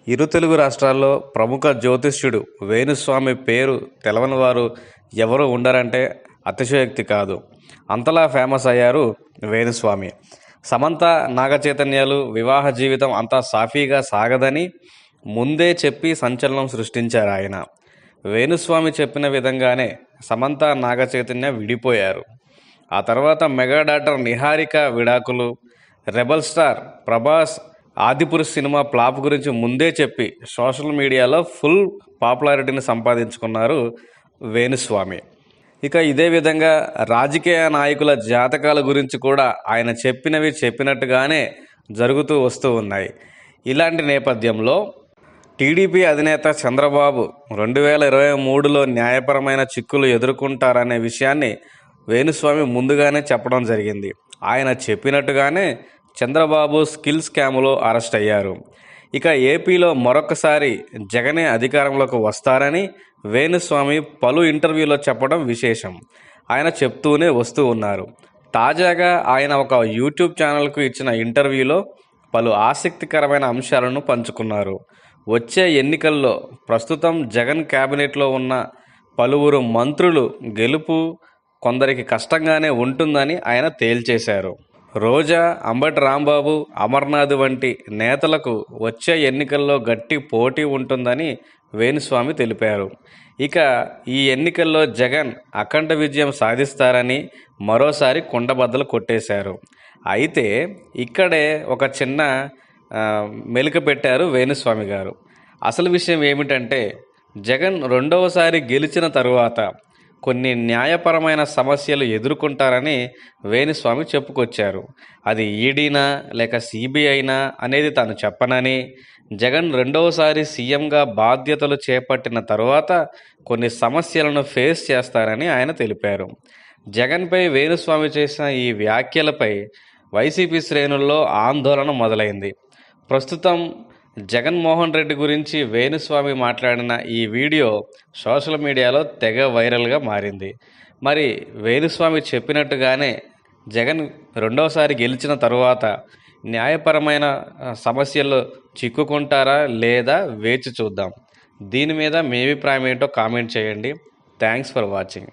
ఇరు తెలుగు రాష్ట్రాల్లో ప్రముఖ జ్యోతిష్యుడు వేణుస్వామి పేరు తెలవని వారు ఎవరు ఉండరంటే అతిశయోక్తి కాదు. అంతలా ఫేమస్ అయ్యారు వేణుస్వామి. సమంత నాగచైతన్యాలు వివాహ జీవితం అంతా సాఫీగా సాగదని ముందే చెప్పి సంచలనం సృష్టించారు ఆయన. వేణుస్వామి చెప్పిన విధంగానే సమంత నాగచైతన్య విడిపోయారు. ఆ తర్వాత మెగా డాటర్ నిహారిక విడాకులు, rebel star Prabhas Adipurush cinema flop గురించి ముందే చెప్పి సోషల్ మీడియాలో ఫుల్ పాపులారిటీని సంపాదించుకున్నారు వేణుస్వామి. ఇక ఇదే విధంగా రాజకీయ నాయకుల జాతకాల గురించి కూడా ఆయన చెప్పినవి చెప్పినట్టుగానే జరుగుతూ వస్తూ ఉన్నాయి. ఇలాంటి నేపథ్యంలో టీడీపీ అధినేత చంద్రబాబు 2023లో న్యాయపరమైన చిక్కులు ఎదుర్కొంటారనే విషయాన్ని వేణుస్వామి ముందుగానే చెప్పడం జరిగింది. ఆయన చెప్పినట్టుగానే చంద్రబాబు స్కిల్ స్కామ్లో అరెస్ట్ అయ్యారు. ఇక ఏపీలో మరొకసారి జగనే అధికారంలోకి వస్తారని వేణుస్వామి పలు ఇంటర్వ్యూలో చెప్పడం విశేషం. ఆయన చెప్తూనే వస్తూ ఉన్నారు. తాజాగా ఆయన ఒక యూట్యూబ్ ఛానల్కు ఇచ్చిన ఇంటర్వ్యూలో పలు ఆసక్తికరమైన అంశాలను పంచుకున్నారు. వచ్చే ఎన్నికల్లో ప్రస్తుతం జగన్ క్యాబినెట్లో ఉన్న పలువురు మంత్రులు గెలుపు కొందరికి కష్టంగానే ఉంటుందని ఆయన తేల్చేశారు. రోజా, అంబటి రాంబాబు, అమర్నాథ్ వంటి నేతలకు వచ్చే ఎన్నికల్లో గట్టి పోటీ ఉంటుందని వేణుస్వామి తెలిపారు. ఇక ఈ ఎన్నికల్లో జగన్ అఖండ విజయం సాధిస్తారని మరోసారి కుండబద్దలు కొట్టేశారు. అయితే ఇక్కడే ఒక చిన్న మెలిక పెట్టారు వేణుస్వామి గారు. అసలు విషయం ఏమిటంటే జగన్ రెండవసారి గెలిచిన తరువాత కొన్ని న్యాయపరమైన సమస్యలు ఎదుర్కొంటారని వేణుస్వామి చెప్పుకొచ్చారు. అది ఈడీనా లేక సిబిఐనా అనేది తాను చెప్పనని, జగన్ రెండవసారి సీఎంగా బాధ్యతలు చేపట్టిన తరువాత కొన్ని సమస్యలను ఫేస్ చేస్తారని ఆయన తెలిపారు. జగన్పై వేణుస్వామి చేసిన ఈ వ్యాఖ్యలపై వైసీపీ శ్రేణుల్లో ఆందోళన మొదలైంది. ప్రస్తుతం జగన్మోహన్ రెడ్డి గురించి వేణుస్వామి మాట్లాడిన ఈ వీడియో సోషల్ మీడియాలో తెగ వైరల్గా మారింది. మరి వేణుస్వామి చెప్పినట్టుగానే జగన్ రెండోసారి గెలిచిన తరువాత న్యాయపరమైన సమస్యల్లో చిక్కుకుంటారా లేదా వేచి చూద్దాం. దీని మీద మీ అభిప్రాయం ఏంటో కామెంట్ చేయండి. Thanks for watching.